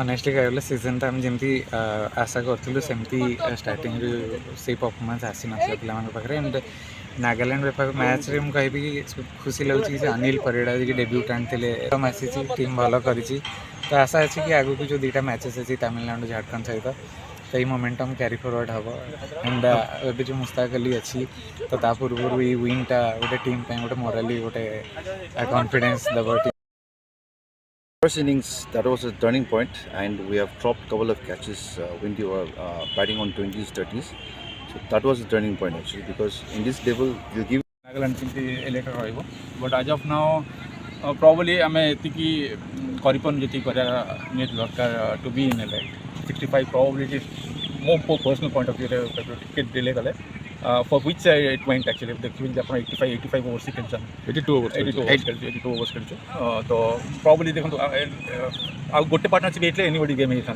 Honestly କହିଲେ ସିଜନ୍ଟା ଆମେ ଯେମିତି ଆଶା କରୁଥିଲୁ ସେମିତି ଷ୍ଟାର୍ଟିଂରୁ ସେଇ ପରଫର୍ମାନ୍ସ ଆସିନଥିଲା ପିଲାମାନଙ୍କ ପାଖରେ। ଆଣ୍ଡ ନାଗାଲାଣ୍ଡ ମ୍ୟାଚ୍ରେ ମୁଁ କହିବି କି ଖୁସି ଲାଗୁଛି କି ଯେ ଅନିଲ ପରିଡ଼ା ଯିଏକି ଡେବ୍ୟୁଟାଣ୍ଟ ଥିଲେ କମ୍ ଆସିଛି, ଟିମ୍ ଭଲ କରିଛି। ତ ଆଶା ଅଛି କି ଆଗକୁ ଯେଉଁ ଦୁଇଟା ମ୍ୟାଚେସ୍ ଅଛି ତାମିଲନାଡ଼ୁ ଝାଡ଼ଖଣ୍ଡ ସହିତ ସେଇ ମୋମେଣ୍ଟମ୍ କ୍ୟାରି ଫରୱାର୍ଡ଼ ହେବ। ଆଣ୍ଡ ଏବେ ଯେଉଁ ମୁସ୍ତାକ ଅଲି ଅଛି ତ ତା ପୂର୍ବରୁ ଏଇ ୱିନ୍ଟା ଗୋଟେ ଟିମ୍ ପାଇଁ ଗୋଟେ ମୋରାଲି ଗୋଟେ କନଫିଡେନ୍ସ ଦେବ। First innings, that was a turning point, and we have dropped a couple of catches when we were batting on 20s, 30s. So that was the turning point actually, because in this level, you'll give Nagaland କେମିତି ଏଲେକ୍ଟ ରହିବ, but as of now ପ୍ରବଲି ଆମେ ଏତିକି କରିପାରୁନୁ ଯେତିକି କରିବା ନିହାତି ଦରକାର two B in ଏଲେକ୍ଟ। 65 probability ମୋ ପର୍ସନାଲ୍ ପଏଣ୍ଟ ଅଫ୍ ଭ୍ୟୁରେ ଟିକେ ଡିଲେ କଲେ for which it went actually ଦେଖିବି ଯେ ଆପଣ 85 ଓଭର୍ସ ଖେଳିଛନ୍ତି, 82 ଓଭର୍ସ ଖେଳିଛୁ। ତ ପ୍ରବଲି ଦେଖନ୍ତୁ ଆଉ ଗୋଟେ ପାର୍ଟନରସିପ୍ ହେଇଥିଲେ ଏନିବଡି ଗେମ୍ ହେଇଥାନ୍ତା।